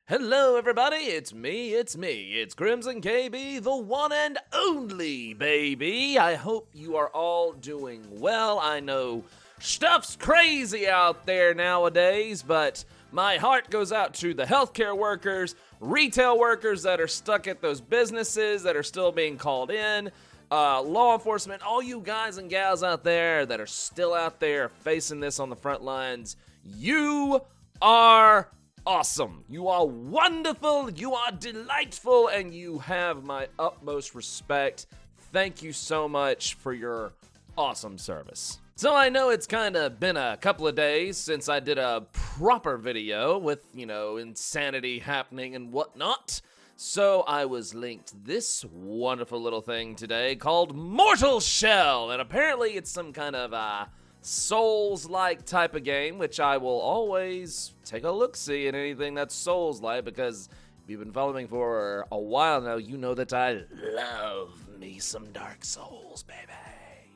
Hello, everybody. It's me. It's Crimson KB, the one and only baby. I hope you are all doing well. I know stuff's crazy out there nowadays, but my heart goes out to the healthcare workers, retail workers that are stuck at those businesses that are still being called in, law enforcement, all you guys and gals out there that are still out there facing this on the front lines. You are awesome. You are wonderful. You are delightful, and you have my utmost respect. Thank you so much for your awesome service. So I know it's kind of been a couple of days since I did a proper video with, insanity happening and whatnot. So I was linked this wonderful little thing today called Mortal Shell, and apparently it's some kind of Souls-like type of game, which I will always take a look-see at anything that's Souls-like, because if you've been following me for a while now, you know that I love me some Dark Souls, baby.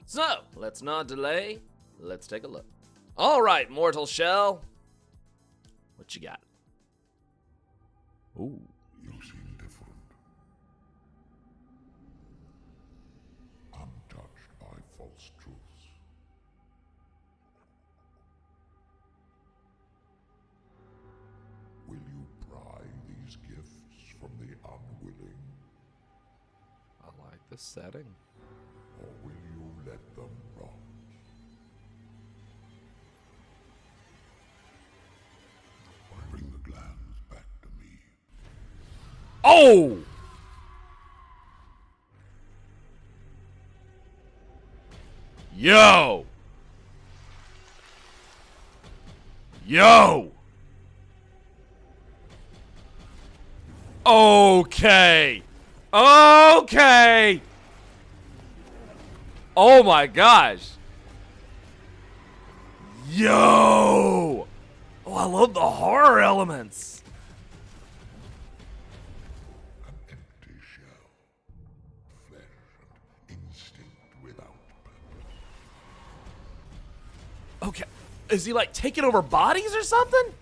So, let's not delay, let's take a look. All right, Mortal Shell, what you got? Ooh. You seem different. Untouched by false truths. Will you pry these gifts from the unwilling, I like this setting. or will you let them rot? Bring the glands back to me. Oh! Yo! Yo! Okay. Okay. Oh my gosh. Yo. Oh, I love the horror elements. An empty shell. Flesh and instinct without purpose. Okay. Is he like taking over bodies or something?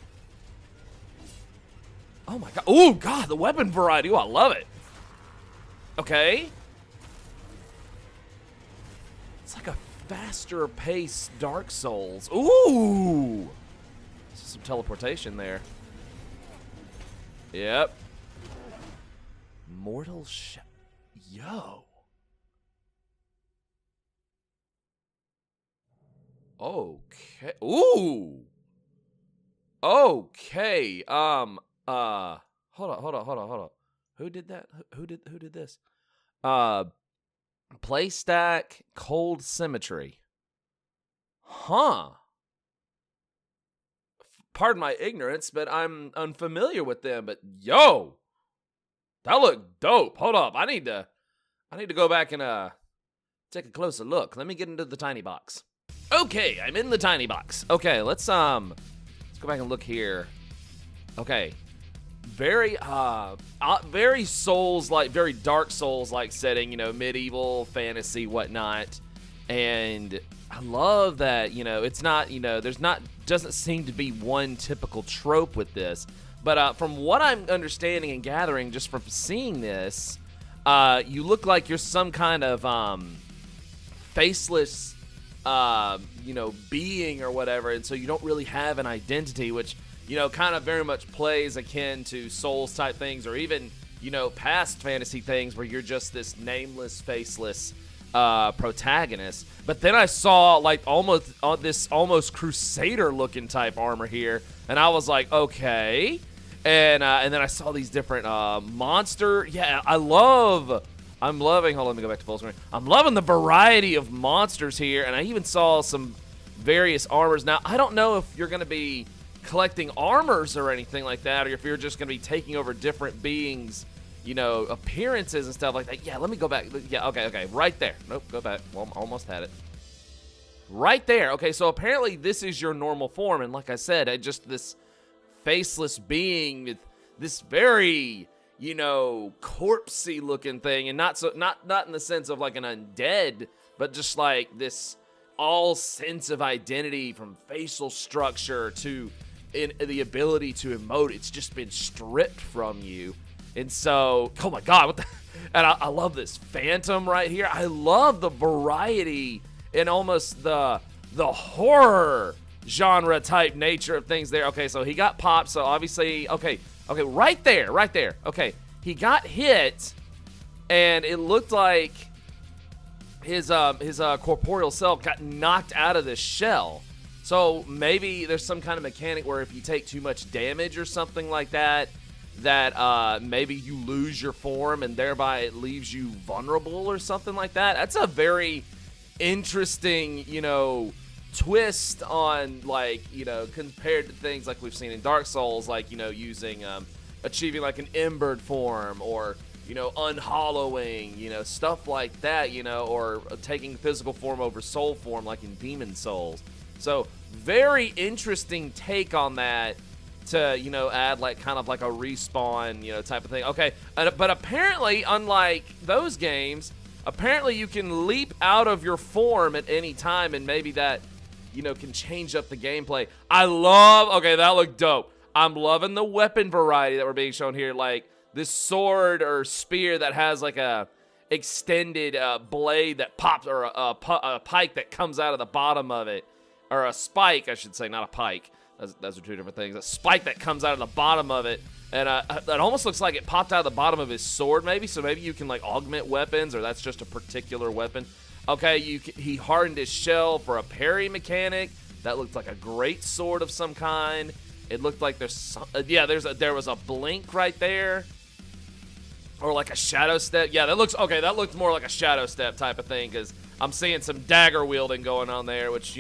Oh my god. Oh god, the weapon variety. Oh, I love it. Okay. It's like a faster paced Dark Souls. Ooh. Some teleportation there. Yep. Mortal Shell. Yo. Okay. Ooh. Okay. Hold on. Who did that? Who did this? Play stack, cold symmetry. Huh. Pardon my ignorance, but I'm unfamiliar with them. But yo, that looked dope. Hold up, I need to go back and take a closer look. Let me get into the tiny box. Okay, I'm in the tiny box. Okay, let's go back and look here. Okay. Very Souls-like, very Dark Souls-like setting, medieval fantasy, whatnot. And I love that, it's not, doesn't seem to be one typical trope with this. But from what I'm understanding and gathering just from seeing this, you look like you're some kind of faceless, being or whatever. And so you don't really have an identity, which kind of very much plays akin to Souls type things, or even, past fantasy things where you're just this nameless, faceless protagonist. But then I saw like almost Crusader looking type armor here, and I was like, okay. And then I saw these different monster. Yeah, I'm loving. Hold on, let me go back to full screen. I'm loving the variety of monsters here, and I even saw some various armors. Now I don't know if you're going to be collecting armors or anything like that, or if you're just going to be taking over different beings, appearances and stuff like that. Yeah, let me go back. Yeah, okay, right there. Nope, go back. Well, almost had it. Right there. Okay, so apparently this is your normal form, and like I said, just this faceless being with this very, corpsey looking thing, and not in the sense of like an undead, but just like this all sense of identity, from facial structure to in the ability to emote. It's just been stripped from you. And so, oh my God, what the, and I love this Phantom right here. I love the variety and almost the horror genre type nature of things there. Okay, so he got popped, so obviously, okay, right there. Okay, he got hit, and it looked like his corporeal self got knocked out of the shell. So maybe there's some kind of mechanic where if you take too much damage or something like that, maybe you lose your form and thereby it leaves you vulnerable or something like that. That's a very interesting, twist on, like, compared to things like we've seen in Dark Souls, like, using, achieving like an embered form or, unhollowing, stuff like that, or taking physical form over soul form like in Demon Souls. So very interesting take on that to, add like kind of like a respawn, type of thing. Okay, but apparently, unlike those games, apparently you can leap out of your form at any time, and maybe that, can change up the gameplay. Okay, that looked dope. I'm loving the weapon variety that we're being shown here, like this sword or spear that has like a extended blade that pops, or a pike that comes out of the bottom of it, or a spike, I should say, not a pike. Those are two different things. A spike that comes out of the bottom of it, and that almost looks like it popped out of the bottom of his sword, maybe. So maybe you can like augment weapons, or that's just a particular weapon. Okay, he hardened his shell for a parry mechanic. That looked like a great sword of some kind. It looked like there was a blink right there, or like a shadow step. Yeah, that looked more like a shadow step type of thing, because I'm seeing some dagger wielding going on there, which,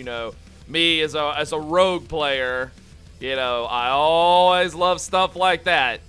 me as a rogue player, I always love stuff like that.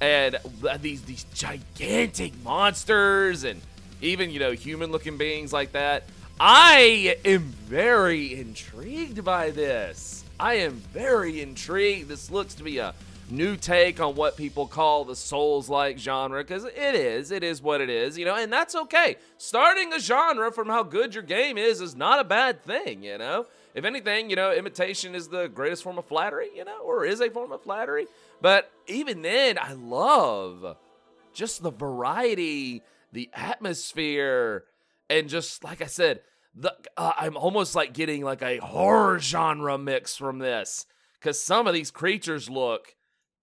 And these gigantic monsters and even, human-looking beings like that. I am very intrigued by this. I am very intrigued. This looks to be a new take on what people call the Souls-like genre, because it is what it is, and that's okay. Starting a genre from how good your game is not a bad thing, If anything, imitation is the greatest form of flattery, or is a form of flattery. But even then, I love just the variety, the atmosphere, and just, like I said, I'm almost like getting like a horror genre mix from this, because some of these creatures look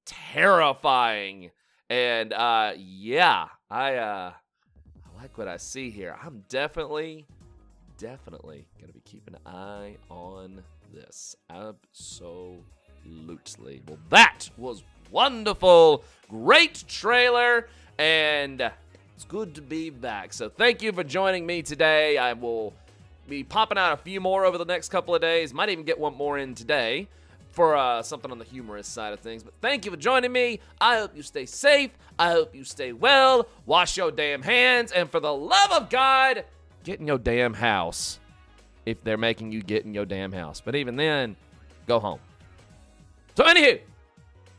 terrifying. And yeah, I like what I see here. I'm definitely gonna be keeping an eye on this. Absolutely. Well, that was wonderful. Great trailer, and it's good to be back. So thank you for joining me today. I will be popping out a few more over the next couple of days. Might even get one more in today for something on the humorous side of things. But thank you for joining me. I hope you stay safe. I hope you stay well. Wash your damn hands. And for the love of God, get in your damn house if they're making you get in your damn house. But even then, go home. So anywho,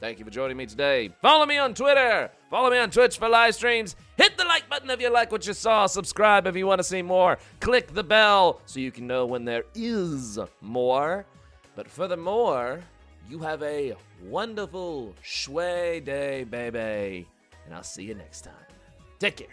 thank you for joining me today. Follow me on Twitter. Follow me on Twitch for live streams. Hit the like button if you like what you saw. Subscribe if you want to see more. Click the bell so you can know when there is more. But furthermore, you have a wonderful shway day, baby. And I'll see you next time. Take care.